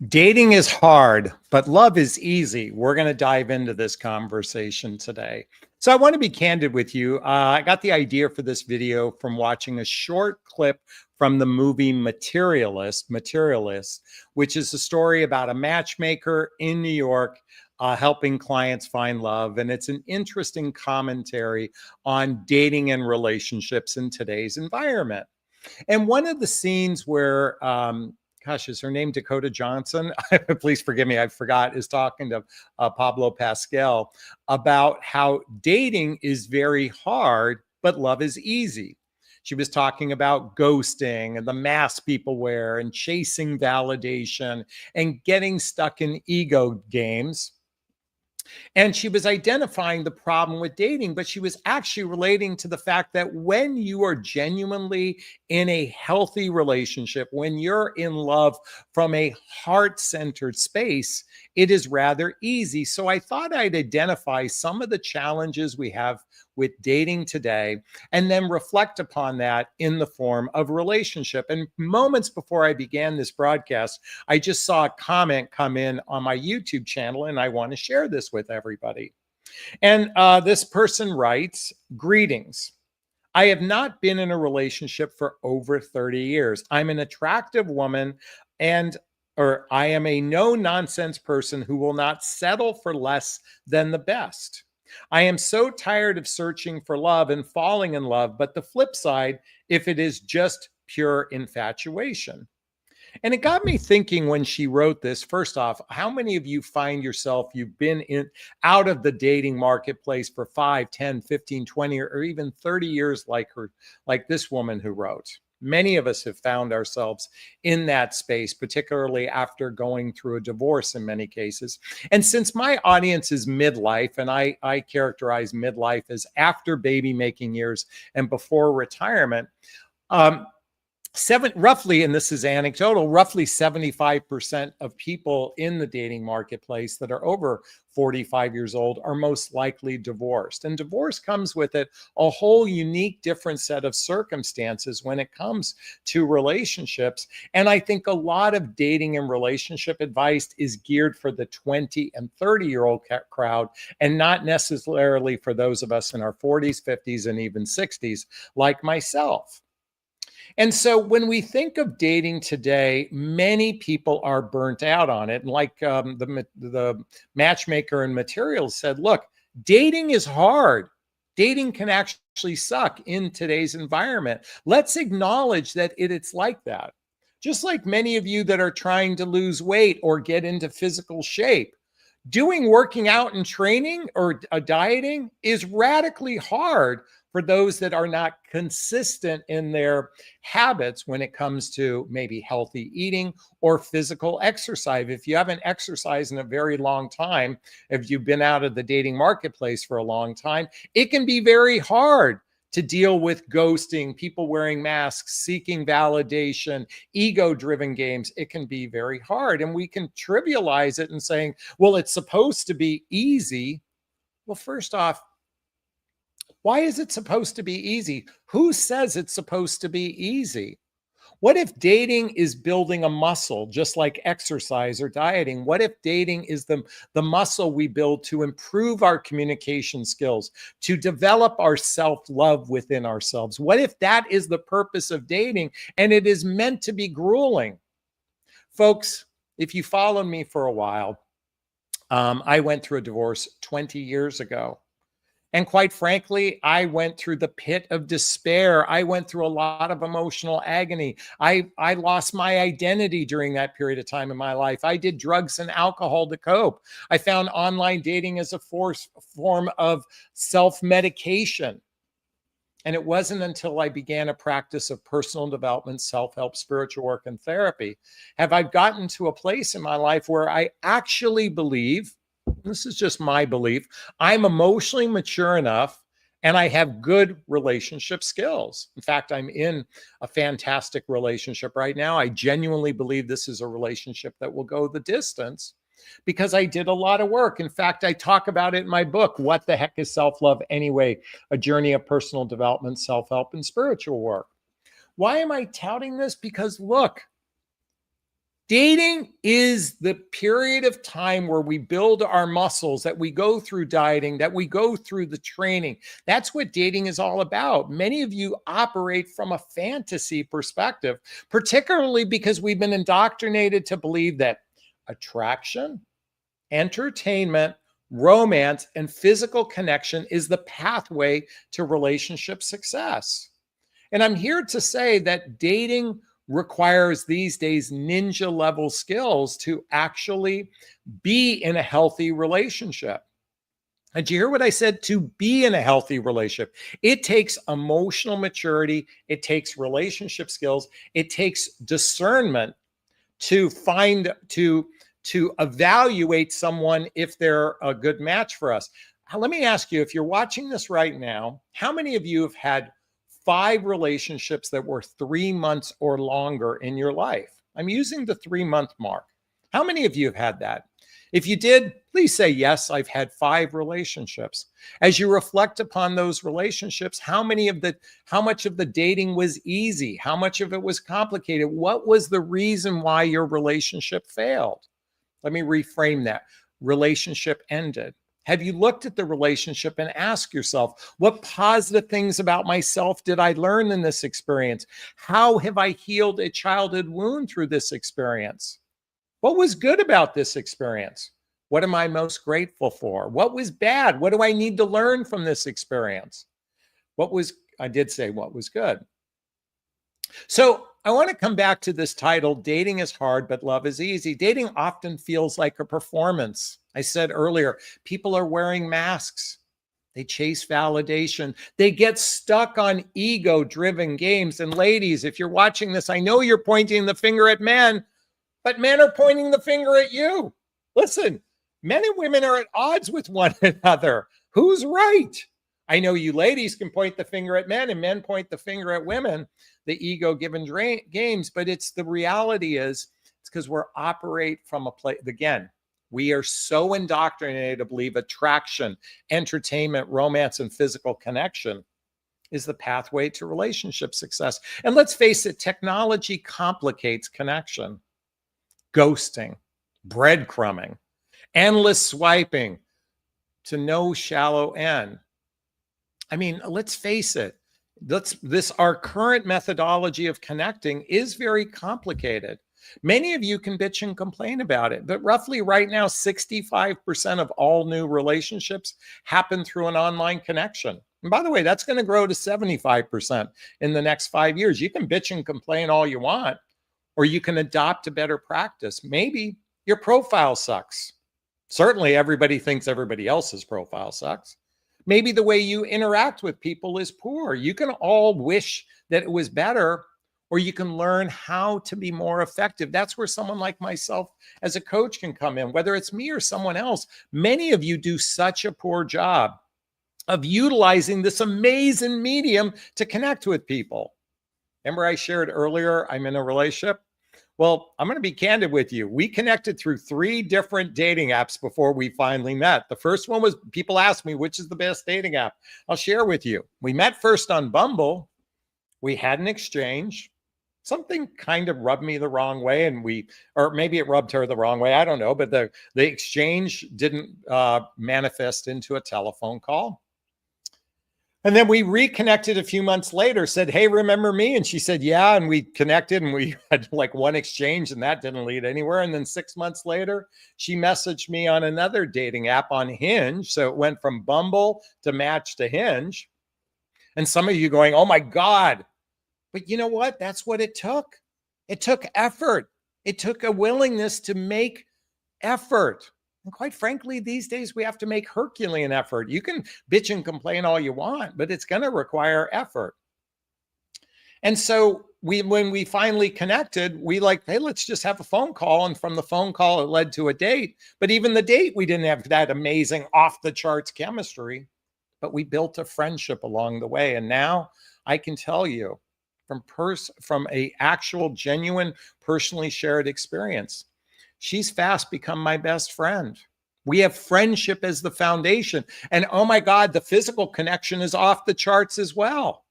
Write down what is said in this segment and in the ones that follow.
Dating is hard, but love is easy. We're going to dive into this conversation today. So, I want to be candid with you. I got the idea for this video from watching a short clip from the movie Materialist, which is a story about a matchmaker in New York helping clients find love. And it's an interesting commentary on dating and relationships in today's environment. And one of the scenes where, gosh, is her name Dakota Johnson? Please forgive me, I forgot, is talking to Pablo Pascal about how dating is very hard, but love is easy. She was talking about ghosting and the mask people wear and chasing validation and getting stuck in ego games. And she was identifying the problem with dating, but she was actually relating to the fact that when you are genuinely in a healthy relationship, when you're in love from a heart centered space, it is rather easy. So I thought I'd identify some of the challenges we have with dating today and then reflect upon that in the form of relationship. And moments before I began this broadcast, I just saw a comment come in on my YouTube channel, and I want to share this with everybody. And this person writes, "Greetings. I have not been in a relationship for over 30 years. I'm an attractive woman and or I am a no nonsense person who will not settle for less than the best. I am so tired of searching for love and falling in love, but the flip side, if it is just pure infatuation." And it got me thinking when she wrote this. First off, how many of you find yourself, you've been in out of the dating marketplace for 5, 10, 15, 20, or even 30 years like this woman who wrote? Many of us have found ourselves in that space, particularly after going through a divorce in many cases. And since my audience is midlife, and I characterize midlife as after baby making years and before retirement, um, roughly, and this is anecdotal, roughly 75% of people in the dating marketplace that are over 45 years old are most likely divorced. And divorce comes with it a whole unique, different set of circumstances when it comes to relationships. And I think a lot of dating and relationship advice is geared for the 20 and 30-year-old crowd, and not necessarily for those of us in our 40s, 50s, and even 60s, like myself. And so when we think of dating today, many people are burnt out on it. And like the matchmaker and Materials said, look, dating is hard. Dating can actually suck in today's environment. Let's acknowledge that it's like that. Just like many of you that are trying to lose weight or get into physical shape, working out and training or dieting is radically hard for those that are not consistent in their habits when it comes to maybe healthy eating or physical exercise. If you haven't exercised in a very long time, if you've been out of the dating marketplace for a long time, it can be very hard to deal with ghosting, people wearing masks, seeking validation, ego-driven games. It can be very hard. And we can trivialize it and saying, well, it's supposed to be easy. Well, first off, why is it supposed to be easy? Who says it's supposed to be easy? What if dating is building a muscle, just like exercise or dieting? What if dating is the muscle we build to improve our communication skills, to develop our self-love within ourselves? What if that is the purpose of dating and it is meant to be grueling? Folks, if you followed me for a while, I went through a divorce 20 years ago. And quite frankly, I went through the pit of despair. I went through a lot of emotional agony. I lost my identity during that period of time in my life. I did drugs and alcohol to cope. I found online dating as a form of self-medication. And it wasn't until I began a practice of personal development, self-help, spiritual work, and therapy, have I gotten to a place in my life where I actually believe, this is just my belief, I'm emotionally mature enough and I have good relationship skills. In fact, I'm in a fantastic relationship right now. I genuinely believe this is a relationship that will go the distance because I did a lot of work. In fact, I talk about it in my book, What the Heck is Self-Love Anyway? A Journey of Personal Development, Self-Help, and Spiritual Work. Why am I touting this? Because look, Dating is the period of time where we build our muscles, that we go through dieting, that we go through the training. That's what dating is all about. Many of you operate from a fantasy perspective, particularly because we've been indoctrinated to believe that attraction, entertainment, romance, and physical connection is the pathway to relationship success. And I'm here to say that dating requires these days ninja level skills to actually be in a healthy relationship. Did you hear what I said? To be in a healthy relationship, it takes emotional maturity, it takes relationship skills, it takes discernment to find to evaluate someone if they're a good match for us. Let me ask you, if you're watching this right now, how many of you have had 5 relationships that were 3 months or longer in your life? I'm using the 3-month mark. How many of you have had that? If you did, please say, yes, I've had 5 relationships. As you reflect upon those relationships, how much of the dating was easy? How much of it was complicated? What was the reason why your relationship failed? Let me reframe that. Relationship ended. Have you looked at the relationship and asked yourself, what positive things about myself did I learn in this experience? How have I healed a childhood wound through this experience? What was good about this experience? What am I most grateful for? What was bad? What do I need to learn from this experience? I did say what was good. So I want to come back to this title, Dating is Hard, but Love is Easy. Dating often feels like a performance. I said earlier, people are wearing masks. They chase validation. They get stuck on ego-driven games. And ladies, if you're watching this, I know you're pointing the finger at men, but men are pointing the finger at you. Listen, men and women are at odds with one another. Who's right? I know you ladies can point the finger at men and men point the finger at women, the ego-given games, but the reality is it's because we're operate from a place, again, we are so indoctrinated to believe attraction, entertainment, romance, and physical connection is the pathway to relationship success. And let's face it, technology complicates connection. Ghosting, breadcrumbing, endless swiping to no shallow end. I mean, let's face it, our current methodology of connecting is very complicated. Many of you can bitch and complain about it, but roughly right now, 65% of all new relationships happen through an online connection. And by the way, that's going to grow to 75% in the next 5 years. You can bitch and complain all you want, or you can adopt a better practice. Maybe your profile sucks. Certainly everybody thinks everybody else's profile sucks. Maybe the way you interact with people is poor. You can all wish that it was better, or you can learn how to be more effective. That's where someone like myself as a coach can come in, whether it's me or someone else. Many of you do such a poor job of utilizing this amazing medium to connect with people. Remember I shared earlier, I'm in a relationship? Well, I'm going to be candid with you. We connected through 3 different dating apps before we finally met. The first one was, people asked me, which is the best dating app? I'll share with you. We met first on Bumble. We had an exchange. Something kind of rubbed me the wrong way, and or maybe it rubbed her the wrong way. I don't know, but the exchange didn't manifest into a telephone call. And then we reconnected a few months later, said, hey, remember me? And she said, yeah. And we connected and we had like one exchange and that didn't lead anywhere. And then 6 months later, she messaged me on another dating app on Hinge. So it went from Bumble to Match to Hinge. And some of you going, oh my God. But you know what? That's what it took. It took effort. It took a willingness to make effort. And quite frankly, these days we have to make Herculean effort. You can bitch and complain all you want, but it's going to require effort. And so when we finally connected, we hey, let's just have a phone call. And from the phone call, it led to a date. But even the date, we didn't have that amazing off the charts chemistry, but we built a friendship along the way. And now I can tell you from a actual, genuine, personally shared experience, she's fast become my best friend. We have friendship as the foundation. And oh my God, the physical connection is off the charts as well.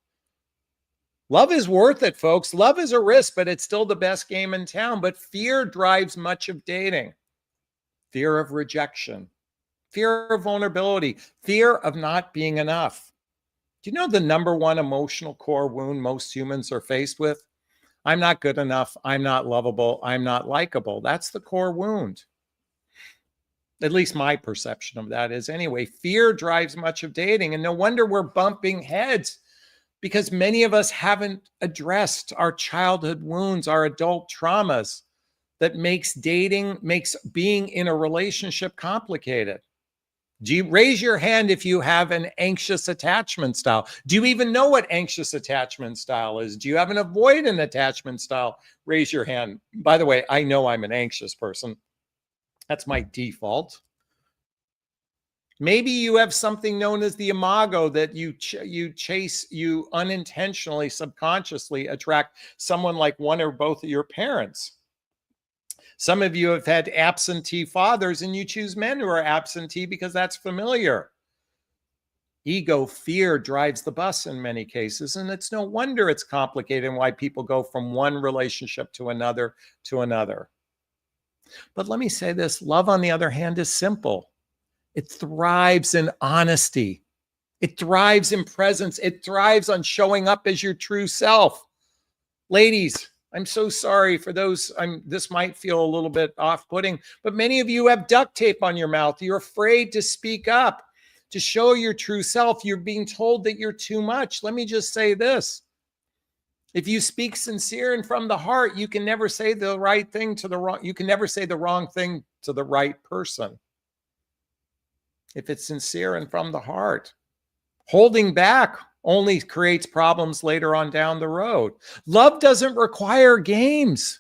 Love is worth it, folks. Love is a risk, but it's still the best game in town. But fear drives much of dating. Fear of rejection, fear of vulnerability, fear of not being enough. Do you know the number one emotional core wound most humans are faced with? I'm not good enough. I'm not lovable. I'm not likable. That's the core wound. At least my perception of that is anyway. Fear drives much of dating, and no wonder we're bumping heads, because many of us haven't addressed our childhood wounds, our adult traumas that makes being in a relationship complicated. Do you raise your hand if you have an anxious attachment style? Do you even know what anxious attachment style is? Do you have an avoidant attachment style? Raise your hand. By the way, I know I'm an anxious person. That's my default. Maybe you have something known as the imago that you chase, you unintentionally, subconsciously attract someone like one or both of your parents. Some of you have had absentee fathers and you choose men who are absentee because that's familiar. Ego, fear drives the bus in many cases, and it's no wonder it's complicated and why people go from one relationship to another to another. But let me say this, love, on the other hand, is simple. It thrives in honesty. It thrives in presence. It thrives on showing up as your true self. Ladies, I'm so sorry for those. This might feel a little bit off-putting, but many of you have duct tape on your mouth. You're afraid to speak up, to show your true self. You're being told that you're too much. Let me just say this. If you speak sincere and from the heart, you can never say the right thing to the wrong. You can never say the wrong thing to the right person. If it's sincere and from the heart, holding back only creates problems later on down the road. Love doesn't require games.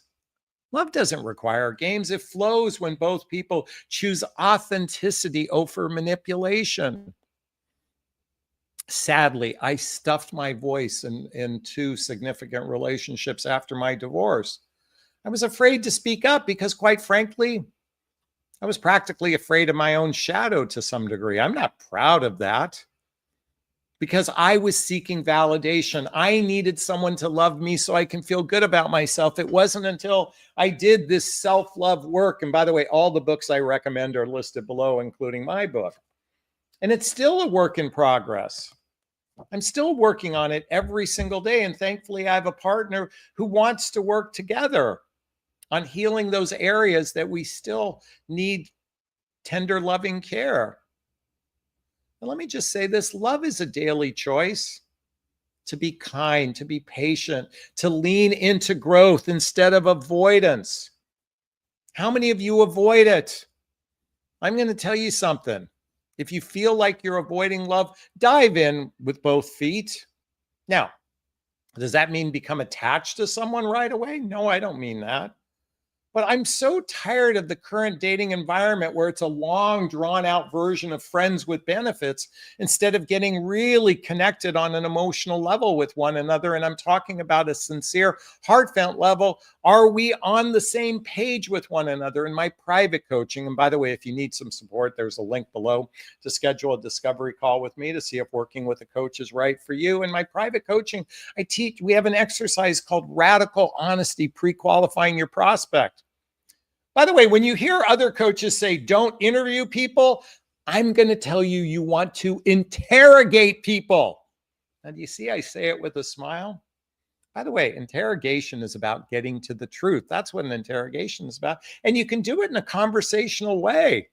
Love doesn't require games. It flows when both people choose authenticity over manipulation. Sadly, I stuffed my voice in two significant relationships after my divorce. I was afraid to speak up because, quite frankly, I was practically afraid of my own shadow to some degree. I'm not proud of that, because I was seeking validation. I needed someone to love me so I can feel good about myself. It wasn't until I did this self-love work, and by the way, all the books I recommend are listed below, including my book. And it's still a work in progress. I'm still working on it every single day. And thankfully, I have a partner who wants to work together on healing those areas that we still need tender, loving care. And let me just say this, love is a daily choice to be kind, to be patient, to lean into growth instead of avoidance. How many of you avoid it? I'm going to tell you something. If you feel like you're avoiding love, dive in with both feet. Now, does that mean become attached to someone right away? No, I don't mean that. But I'm so tired of the current dating environment where it's a long, drawn-out version of friends with benefits instead of getting really connected on an emotional level with one another. And I'm talking about a sincere, heartfelt level. Are we on the same page with one another? In my private coaching, and by the way, if you need some support, there's a link below to schedule a discovery call with me to see if working with a coach is right for you. In my private coaching, we have an exercise called Radical Honesty, pre-qualifying your prospect. By the way, when you hear other coaches say, don't interview people, I'm going to tell you, you want to interrogate people. Now, do you see I say it with a smile? By the way, interrogation is about getting to the truth. That's what an interrogation is about. And you can do it in a conversational way.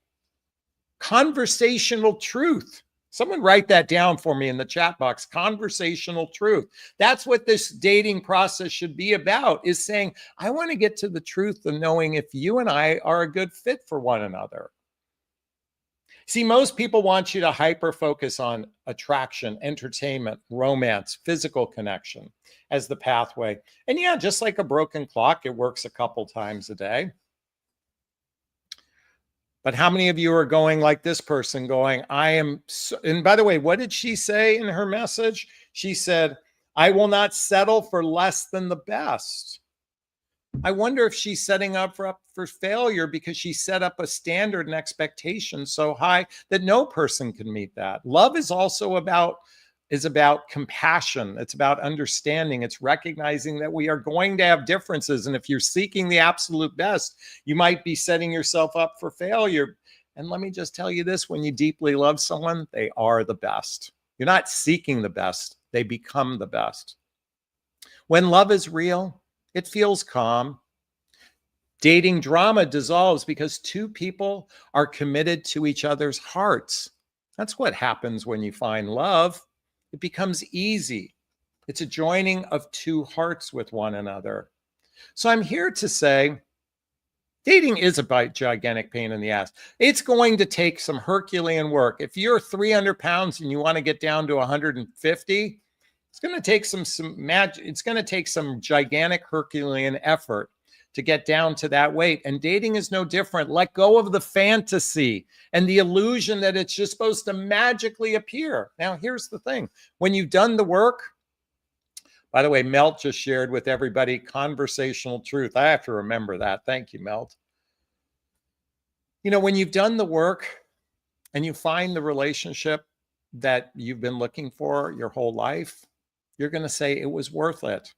Conversational truth. Someone write that down for me in the chat box. Conversational truth. That's what this dating process should be about, is saying, I want to get to the truth of knowing if you and I are a good fit for one another. See, most people want you to hyper-focus on attraction, entertainment, romance, physical connection as the pathway. And yeah, just like a broken clock, it works a couple times a day. But how many of you are going like this person, going, I am, and by the way, what did she say in her message? She said, I will not settle for less than the best. I wonder if she's setting up for failure because she set up a standard and expectation so high that no person can meet that. Love is also about is about compassion. It's about understanding. It's recognizing that we are going to have differences. And if you're seeking the absolute best, you might be setting yourself up for failure. And let me just tell you this, when you deeply love someone, they are the best. You're not seeking the best, they become the best. When love is real, it feels calm. Dating drama dissolves because two people are committed to each other's hearts. That's what happens when you find love. It becomes easy. It's a joining of two hearts with one another. So I'm here to say, dating is a gigantic pain in the ass. It's going to take some Herculean work. If you're 300 pounds and you want to get down to 150, it's going to take it's going to take some gigantic Herculean effort to get down to that weight. And dating is no different. Let go of the fantasy and the illusion that it's just supposed to magically appear. Now, here's the thing. When you've done the work, by the way, Melt just shared with everybody conversational truth. I have to remember that. Thank you, Melt. You know, when you've done the work and you find the relationship that you've been looking for your whole life, you're going to say it was worth it.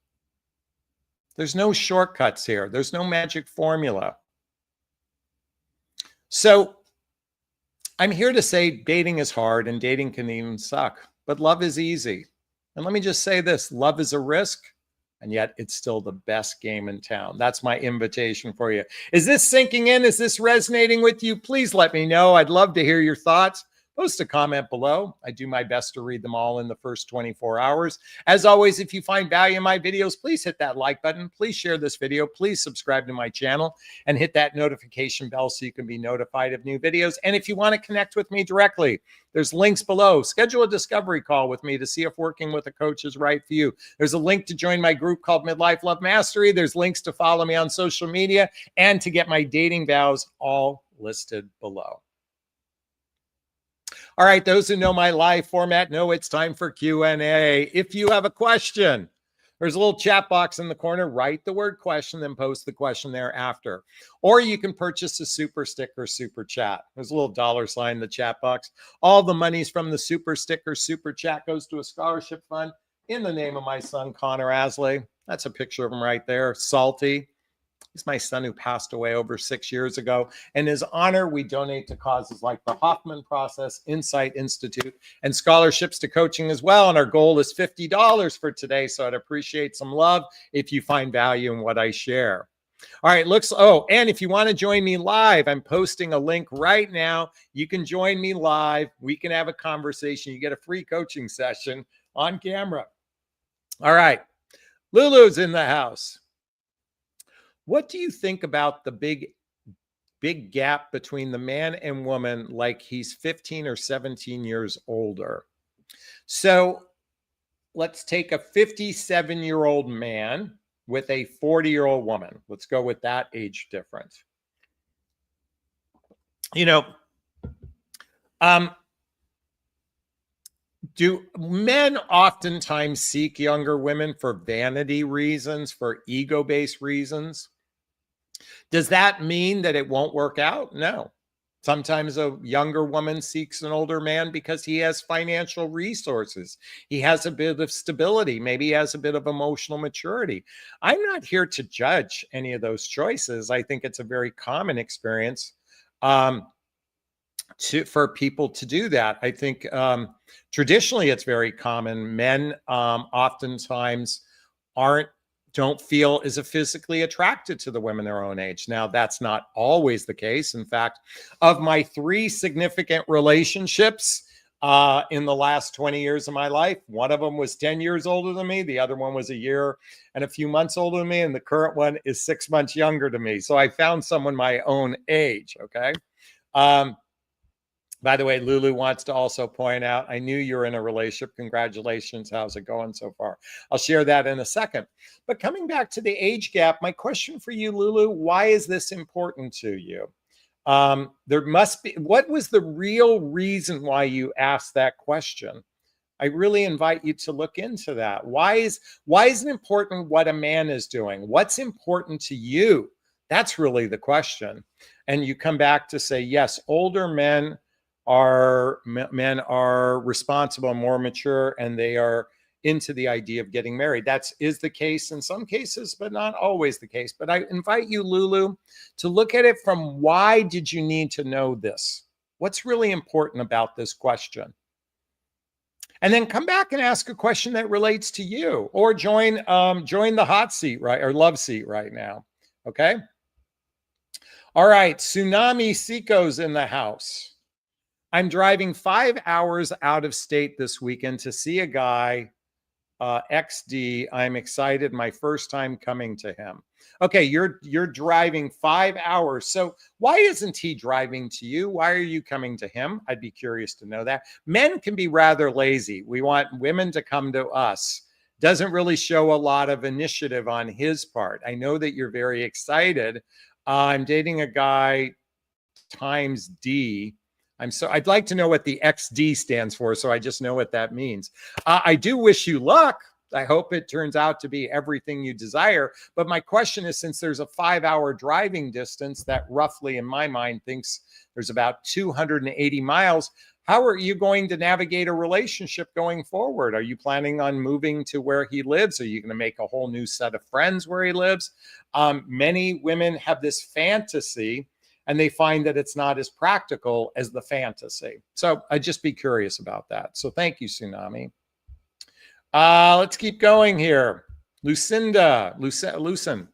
There's no shortcuts here. There's no magic formula. So I'm here to say dating is hard and dating can even suck, but love is easy. And let me just say this, love is a risk, and yet it's still the best game in town. That's my invitation for you. Is this sinking in? Is this resonating with you? Please let me know. I'd love to hear your thoughts. Post a comment below. I do my best to read them all in the first 24 hours. As always, if you find value in my videos, please hit that like button. Please share this video. Please subscribe to my channel and hit that notification bell so you can be notified of new videos. And if you want to connect with me directly, there's links below. Schedule a discovery call with me to see if working with a coach is right for you. There's a link to join my group called Midlife Love Mastery. There's links to follow me on social media and to get my dating vows, all listed below. All right, those who know my live format know it's time for Q&A. If you have a question, there's a little chat box in the corner. Write the word question, then post the question thereafter. Or you can purchase a super sticker, super chat. There's a little $sign in the chat box. All the monies from the super sticker, super chat goes to a scholarship fund in the name of my son, Connor Asley. That's a picture of him right there, Salty. He's my son who passed away over 6 years ago. In his honor, we donate to causes like the Hoffman Process, Insight Institute, and scholarships to coaching as well. And our goal is $50 for today. So I'd appreciate some love if you find value in what I share. All right, and if you want to join me live, I'm posting a link right now. You can join me live. We can have a conversation. You get a free coaching session on camera. All right, Lulu's in the house. What do you think about the big gap between the man and woman, like he's 15 or 17 years older? So let's take a 57-year-old man with a 40-year-old woman. Let's go with that age difference. You know, do men oftentimes seek younger women for vanity reasons, for ego-based reasons? Does that mean that it won't work out? No. Sometimes a younger woman seeks an older man because he has financial resources. He has a bit of stability. Maybe he has a bit of emotional maturity. I'm not here to judge any of those choices. I think it's a very common experience for people to do that. I think traditionally it's very common. Men oftentimes don't feel as physically attracted to the women their own age. Now, that's not always the case. In fact, of my 3 significant relationships in the last 20 years of my life, one of them was 10 years older than me. The other one was a year and a few months older than me. And the current one is 6 months younger than me. So I found someone my own age, okay? By the way, Lulu wants to also point out, I knew you were in a relationship. Congratulations. How's it going so far? I'll share that in a second. But coming back to the age gap, my question for you, Lulu, why is this important to you? There must be, what was the real reason why you asked that question? I really invite you to look into that. Why is it important what a man is doing? What's important to you? That's really the question. And you come back to say, yes, older men men are responsible, more mature, and they are into the idea of getting married. That is the case in some cases, but not always the case. But I invite you, Lulu, to look at it from why did you need to know this? What's really important about this question? And then come back and ask a question that relates to you, or join the hot seat, right, or love seat right now. Okay. All right. Tsunami Seiko's in the house. I'm driving 5 hours out of state this weekend to see a guy, XD. I'm excited. My first time coming to him. Okay, you're driving 5 hours. So why isn't he driving to you? Why are you coming to him? I'd be curious to know that. Men can be rather lazy. We want women to come to us. Doesn't really show a lot of initiative on his part. I know that you're very excited. I'm dating a guy times D. I'd like to know what the XD stands for, so I just know what that means. I do wish you luck. I hope it turns out to be everything you desire. But my question is, since there's a 5-hour driving distance that roughly in my mind thinks there's about 280 miles, how are you going to navigate a relationship going forward? Are you planning on moving to where he lives? Are you going to make a whole new set of friends where he lives? Many women have this fantasy, and they find that it's not as practical as the fantasy. So I'd just be curious about that. So thank you, Tsunami. Let's keep going here. Lucen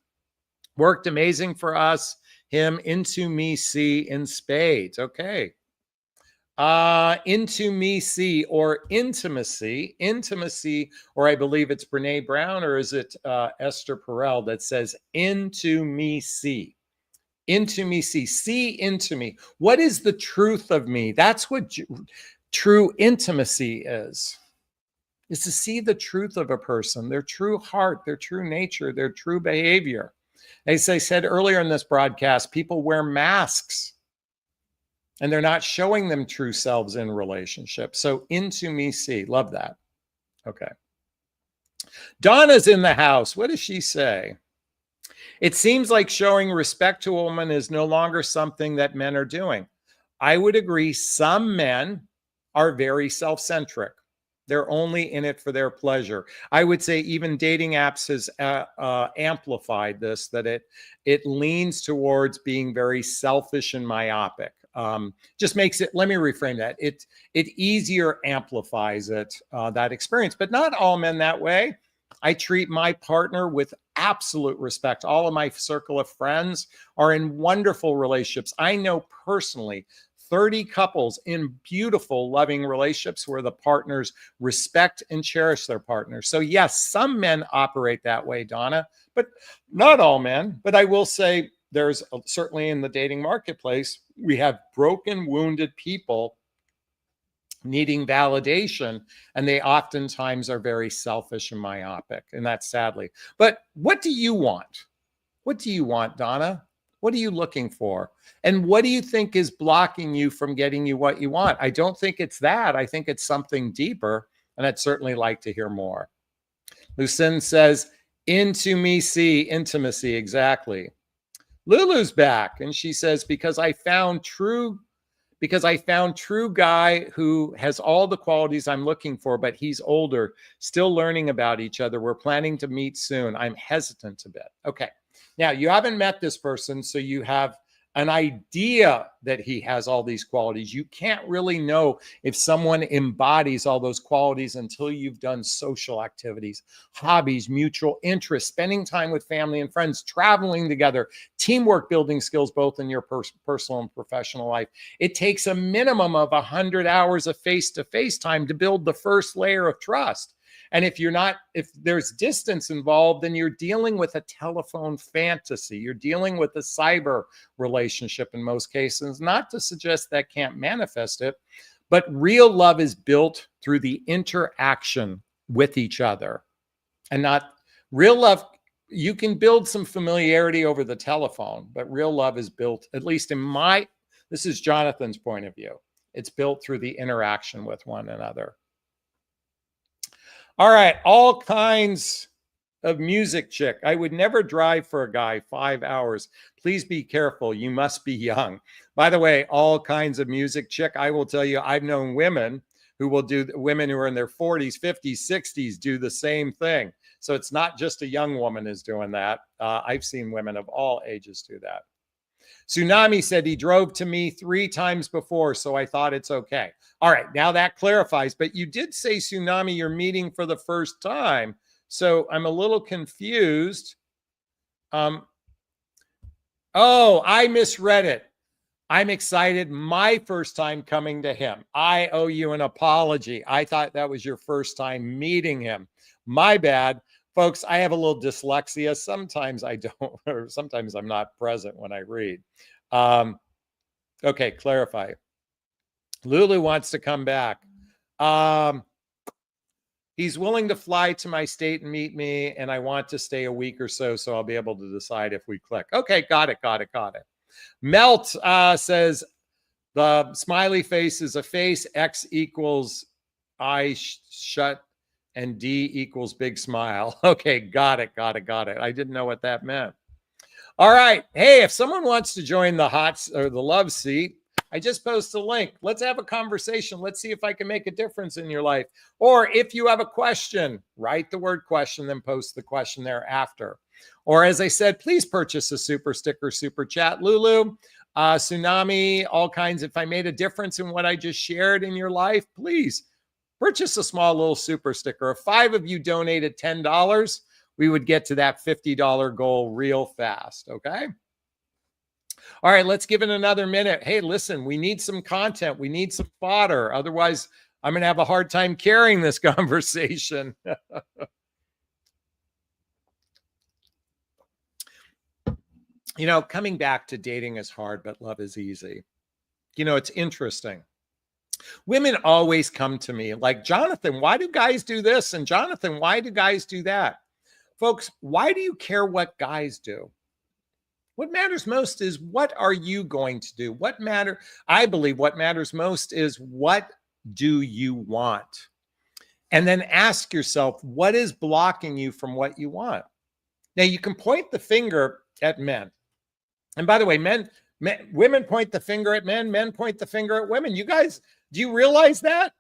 worked amazing for us. Him into me, C in spades. Okay. Into me, C, or intimacy, or I believe it's Brene Brown, or is it Esther Perel that says into me, C. Into me, see into me. What is the truth of me? That's what true intimacy is to see the truth of a person, their true heart, their true nature, their true behavior. As I said earlier in this broadcast, people wear masks and they're not showing them true selves in relationships. So into me, see. Love that. Okay. Donna's in the house. What does she say? It seems like showing respect to a woman is no longer something that men are doing. I would agree. Some men are very self-centric. They're only in it for their pleasure. I would say even dating apps has amplified this, that it leans towards being very selfish and myopic. Just makes it, let me reframe that. It easier amplifies it, that experience, but not all men that way. I treat my partner with absolute respect. All of my circle of friends are in wonderful relationships. I know personally 30 couples in beautiful, loving relationships where the partners respect and cherish their partners. So yes, some men operate that way, Donna, but not all men. But I will say there's certainly in the dating marketplace, we have broken, wounded people needing validation, and they oftentimes are very selfish and myopic, and that's sadly. But what do you want? What do you want, Donna? What are you looking for? And what do you think is blocking you from getting you what you want? I don't think it's that. I think it's something deeper, and I'd certainly like to hear more. Lucien says, into me, see, intimacy, exactly. Lulu's back, and she says, because I found true guy who has all the qualities I'm looking for, but he's older, still learning about each other. We're planning to meet soon. I'm hesitant a bit. Okay. Now, you haven't met this person, so you have an idea that he has all these qualities. You can't really know if someone embodies all those qualities until you've done social activities, hobbies, mutual interests, spending time with family and friends, traveling together, teamwork, building skills, both in your personal and professional life. It takes a minimum of 100 hours of face-to-face time to build the first layer of trust. And if there's distance involved, then you're dealing with a telephone fantasy. You're dealing with a cyber relationship in most cases, not to suggest that can't manifest it, but real love is built through the interaction with each other. And not real love, you can build some familiarity over the telephone, but real love is built, at least this is Jonathan's point of view. It's built through the interaction with one another. All right, all kinds of music chick. I would never drive for a guy 5 hours. Please be careful. You must be young. By the way, all kinds of music chick. I will tell you, I've known women who will do, women who are in their 40s, 50s, 60s do the same thing. So it's not just a young woman is doing that. I've seen women of all ages do that. Tsunami said he drove to me 3 times before, so I thought it's okay. All right, now that clarifies. But you did say, Tsunami, you're meeting for the first time. So I'm a little confused. Oh, I misread it. I'm excited. My first time coming to him. I owe you an apology. I thought that was your first time meeting him. My bad. Folks, I have a little dyslexia. Sometimes I don't, or sometimes I'm not present when I read. Okay, clarify. Lulu wants to come back. He's willing to fly to my state and meet me, and I want to stay a week or so I'll be able to decide if we click. Okay, got it. Melt says the smiley face is a face, X equals I shut, and D equals big smile. Okay, got it. I didn't know what that meant. All right. Hey, if someone wants to join the hot or the love seat, I just post a link. Let's have a conversation. Let's see if I can make a difference in your life. Or if you have a question, write the word question, then post the question thereafter. Or as I said, please purchase a super sticker, super chat. Lulu, Tsunami, all kinds. If I made a difference in what I just shared in your life, please purchase a small little super sticker. If 5 of you donated $10, we would get to that $50 goal real fast, okay? All right, let's give it another minute. Hey, listen, we need some content. We need some fodder. Otherwise, I'm going to have a hard time carrying this conversation. You know, coming back to dating is hard, but love is easy. You know, it's interesting. Women always come to me like, Jonathan, why do guys do this? And Jonathan, why do guys do that? Folks, why do you care what guys do? What matters most is, what are you going to do? I believe what matters most is, what do you want? And then ask yourself, what is blocking you from what you want? Now, you can point the finger at men. And by the way, women point the finger at men, men point the finger at women. You guys, do you realize that?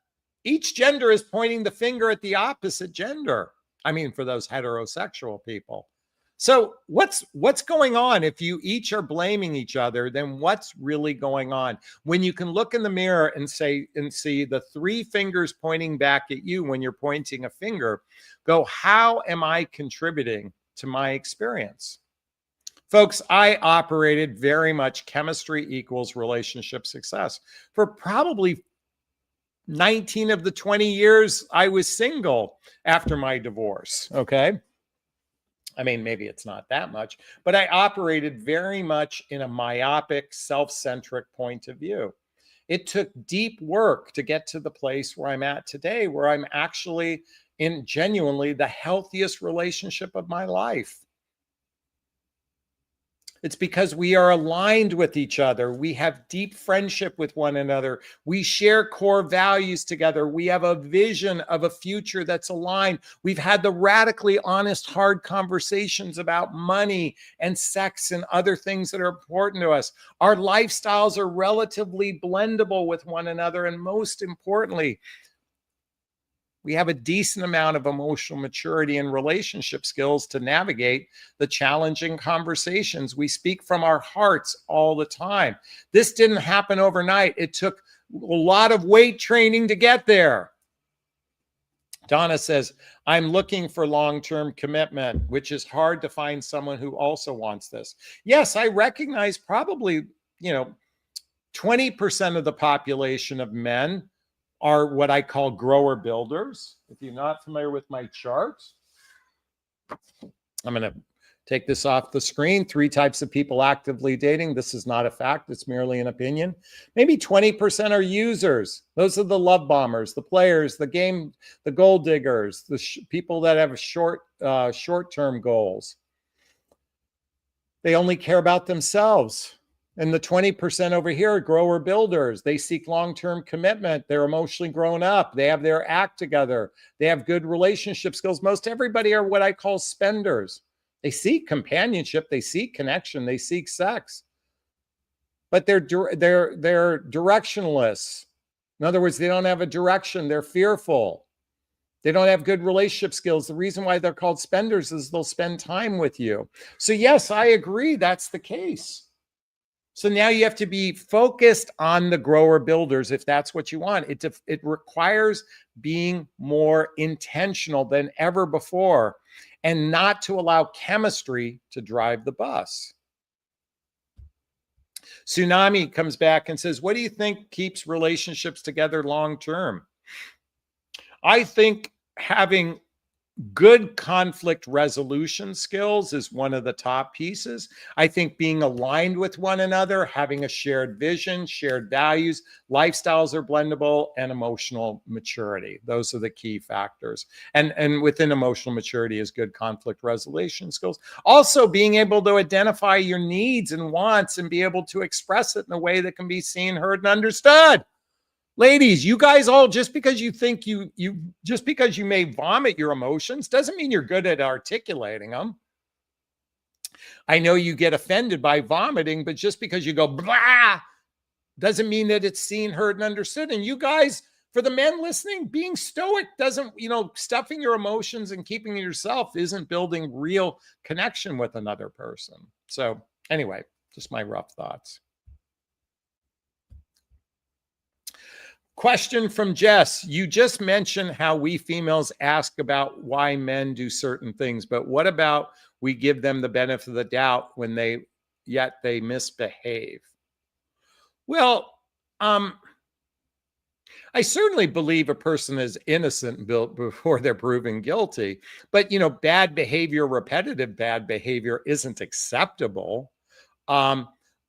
Each gender is pointing the finger at the opposite gender. I mean, for those heterosexual people. So what's going on? If you each are blaming each other, then what's really going on? When you can look in the mirror and see the 3 fingers pointing back at you when you're pointing a finger, go, how am I contributing to my experience? Folks, I operated very much chemistry equals relationship success for probably 19 of the 20 years I was single after my divorce, okay? I mean, maybe it's not that much, but I operated very much in a myopic, self-centric point of view. It took deep work to get to the place where I'm at today, where I'm actually in genuinely the healthiest relationship of my life. It's because we are aligned with each other. We have deep friendship with one another. We share core values together. We have a vision of a future that's aligned. We've had the radically honest, hard conversations about money and sex and other things that are important to us. Our lifestyles are relatively blendable with one another. And most importantly, we have a decent amount of emotional maturity and relationship skills to navigate the challenging conversations. We speak from our hearts all the time. This didn't happen overnight. It took a lot of weight training to get there. Donna says, I'm looking for long-term commitment, which is hard to find someone who also wants this. Yes, I recognize probably, 20% of the population of men are what I call grower builders. If you're not familiar with my chart, I'm going to take this off the screen. 3 types of people actively dating. This is not a fact. It's merely an opinion. Maybe 20% are users. Those are the love bombers, the players, the gold diggers, the people that have short-term goals. They only care about themselves. And the 20% over here are grower builders. They seek long-term commitment. They're emotionally grown up. They have their act together. They have good relationship skills. Most everybody are what I call spenders. They seek companionship. They seek connection. They seek sex. But they're directionless. In other words, they don't have a direction. They're fearful. They don't have good relationship skills. The reason why they're called spenders is they'll spend time with you. So yes, I agree. That's the case. So now you have to be focused on the grower builders if that's what you want. It requires being more intentional than ever before and not to allow chemistry to drive the bus. Tsunami comes back and says, what do you think keeps relationships together long term? I think having good conflict resolution skills is one of the top pieces. I think being aligned with one another, having a shared vision, shared values, lifestyles are blendable, and emotional maturity. Those are the key factors. And within emotional maturity is good conflict resolution skills. Also being able to identify your needs and wants and be able to express it in a way that can be seen, heard, and understood. Ladies, you guys all, just because you think just because you may vomit your emotions doesn't mean you're good at articulating them. I know you get offended by vomiting, but just because you go blah doesn't mean that it's seen, heard, and understood. And you guys, for the men listening, being stoic doesn't, stuffing your emotions and keeping yourself isn't building real connection with another person. So anyway, just my rough thoughts. Question from Jess. You just mentioned how we females ask about why men do certain things, but what about we give them the benefit of the doubt when they misbehave? Well, I certainly believe a person is innocent before they're proven guilty, but bad behavior, repetitive bad behavior isn't acceptable.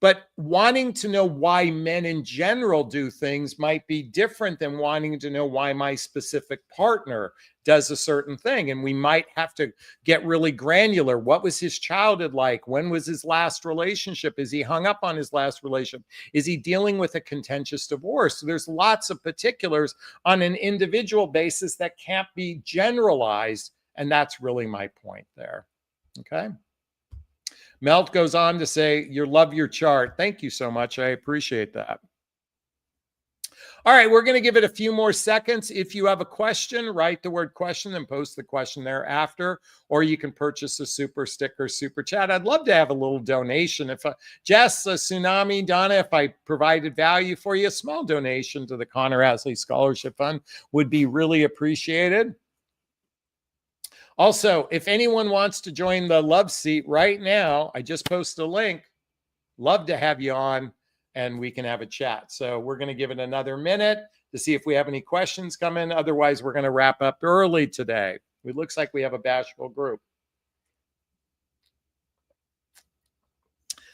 But wanting to know why men in general do things might be different than wanting to know why my specific partner does a certain thing. And we might have to get really granular. What was his childhood like? When was his last relationship? Is he hung up on his last relationship? Is he dealing with a contentious divorce? So there's lots of particulars on an individual basis that can't be generalized. And that's really my point there. Okay. Melt goes on to say, you love your chart. Thank you so much. I appreciate that. All right, we're going to give it a few more seconds. If you have a question, write the word question and post the question thereafter, or you can purchase a super sticker, super chat. I'd love to have a little donation. If Jess, Tsunami, Donna, if I provided value for you, a small donation to the Connor Asley Scholarship Fund would be really appreciated. Also, if anyone wants to join the Love Seat right now, I just posted a link. Love to have you on and we can have a chat. So we're going to give it another minute to see if we have any questions come in. Otherwise, we're going to wrap up early today. It looks like we have a bashful group.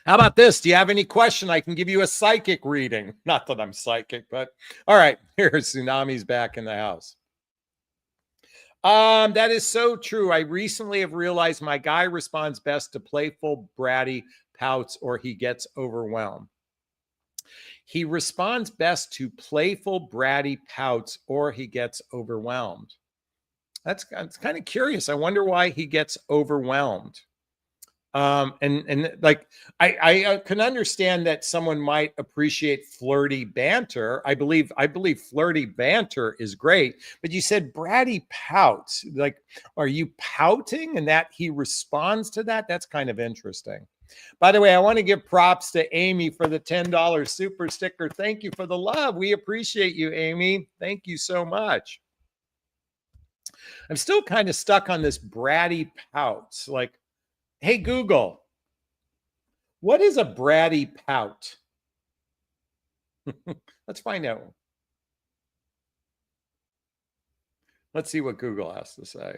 How about this? Do you have any question? I can give you a psychic reading. Not that I'm psychic, but all right. Here's Tsunami's back in the house. That is so true. I recently have realized my guy responds best to playful, bratty pouts or he gets overwhelmed. He responds best to playful, bratty pouts or he gets overwhelmed. That's kind of curious. I wonder why he gets overwhelmed. And like, I can understand that someone might appreciate flirty banter. I believe flirty banter is great, but you said bratty pouts. Like, are you pouting and that he responds to that? That's kind of interesting. By the way, I want to give props to Amy for the $10 super sticker. Thank you for the love. We appreciate you, Amy. Thank you so much. I'm still kind of stuck on this bratty pouts. Like, hey, Google, what is a bratty pout? Let's find out. Let's see what Google has to say.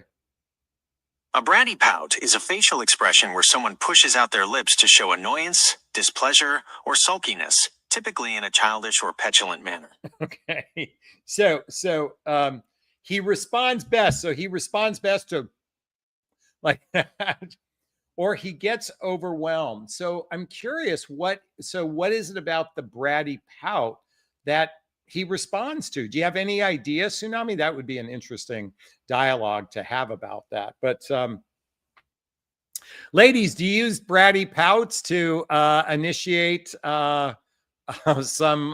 A bratty pout is a facial expression where someone pushes out their lips to show annoyance, displeasure, or sulkiness, typically in a childish or petulant manner. Okay. So he responds best. So he responds best to like that. or he gets overwhelmed. So I'm curious what is it about the bratty pout that he responds to? Do you have any idea, Tsunami? That would be an interesting dialogue to have about that. But ladies, do you use bratty pouts to initiate a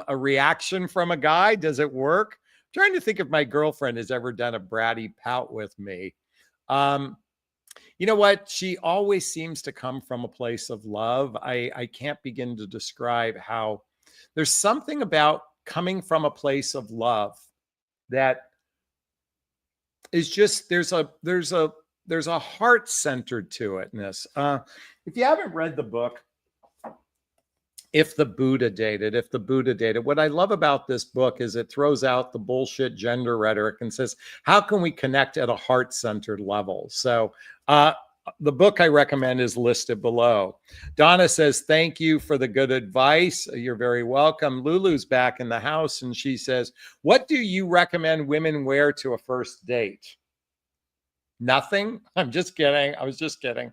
reaction from a guy? Does it work? I'm trying to think if my girlfriend has ever done a bratty pout with me. You know what? She always seems to come from a place of love. I can't begin to describe how there's something about coming from a place of love that is just there's a heart centered to itness. If you haven't read the book, If the Buddha Dated, what I love about this book is it throws out the bullshit gender rhetoric and says, how can we connect at a heart-centered level? So the book I recommend is listed below. Donna says, thank you for the good advice. You're very welcome. Lulu's back in the house and she says, what do you recommend women wear to a first date? Nothing? I'm just kidding. I was just kidding.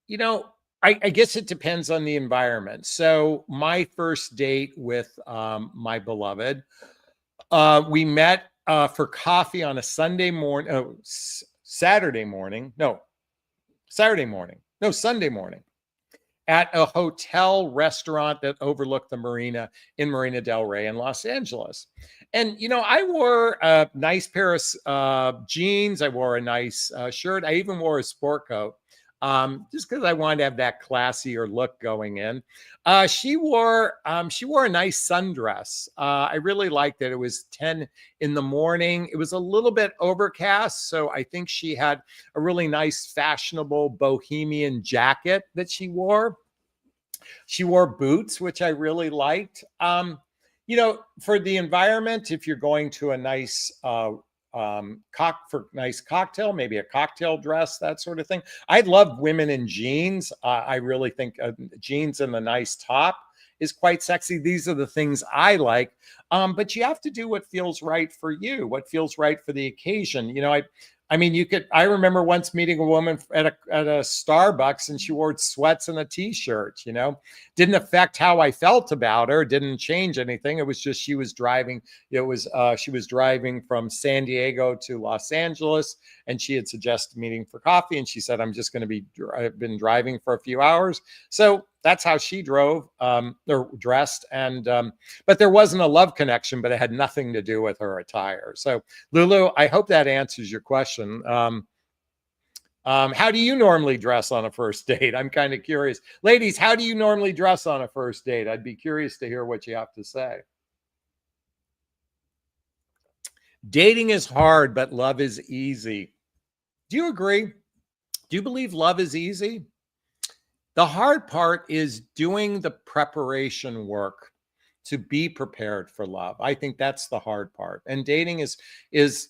You know, I guess it depends on the environment. So my first date with my beloved, we met for coffee on a Sunday morning, Sunday morning at a hotel restaurant that overlooked the marina in Marina Del Rey in Los Angeles. And, you know, I wore a nice pair of jeans. I wore a nice shirt. I even wore a sport coat. Just because I wanted to have that classier look going in. She wore a nice sundress. I really liked it. It was 10 in the morning. It was a little bit overcast, so I think she had a really nice fashionable bohemian jacket that she wore. She wore boots, which I really liked. You know, for the environment, if you're going to a nice nice cocktail, maybe a cocktail dress, that sort of thing. I love women in jeans. I really think jeans and a nice top is quite sexy. These are the things I like. But you have to do what feels right for you, what feels right for the occasion. You know, I mean, I remember once meeting a woman at a Starbucks and she wore sweats and a t-shirt, you know, didn't affect how I felt about her, didn't change anything. It was just, she was driving from San Diego to Los Angeles and she had suggested meeting for coffee. And she said, I've been driving for a few hours. So that's how she drove or dressed. And, but there wasn't a love connection, but it had nothing to do with her attire. So Lulu, I hope that answers your question. How do you normally dress on a first date? I'm kind of curious. Ladies, how do you normally dress on a first date? I'd be curious to hear what you have to say. Dating is hard, but love is easy. Do you agree? Do you believe love is easy? The hard part is doing the preparation work to be prepared for love. I think that's the hard part. And dating is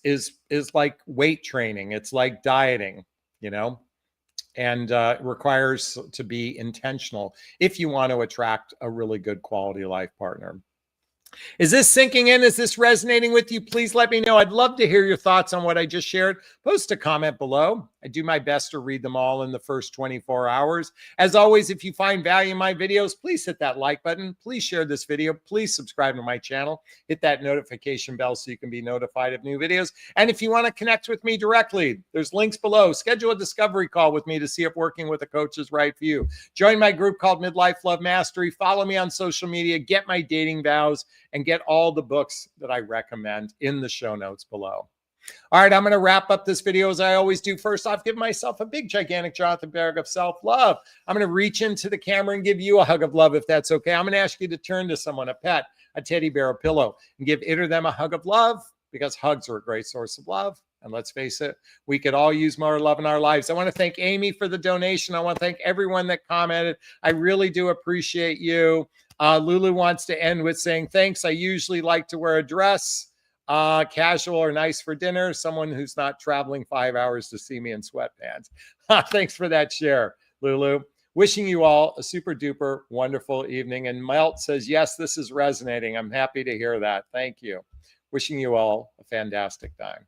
like weight training. It's like dieting, you know, and it requires to be intentional if you want to attract a really good quality life partner. Is this sinking in? Is this resonating with you? Please let me know. I'd love to hear your thoughts on what I just shared. Post a comment below. I do my best to read them all in the first 24 hours. As always, if you find value in my videos, please hit that like button. Please share this video. Please subscribe to my channel. Hit that notification bell so you can be notified of new videos. And if you want to connect with me directly, there's links below. Schedule a discovery call with me to see if working with a coach is right for you. Join my group called Midlife Love Mastery. Follow me on social media. Get my dating vows and get all the books that I recommend in the show notes below. All right, I'm going to wrap up this video as I always do. First off, give myself a big, gigantic Jonathan Berg of self-love. I'm going to reach into the camera and give you a hug of love if that's okay. I'm going to ask you to turn to someone, a pet, a teddy bear, a pillow, and give it or them a hug of love because hugs are a great source of love. And let's face it, we could all use more love in our lives. I want to thank Amy for the donation. I want to thank everyone that commented. I really do appreciate you. Lulu wants to end with saying, thanks. I usually like to wear a dress, casual or nice for dinner. Someone who's not traveling 5 hours to see me in sweatpants. Thanks for that share, Lulu. Wishing you all a super duper wonderful evening. And Melt says, yes, this is resonating. I'm happy to hear that. Thank you. Wishing you all a fantastic time.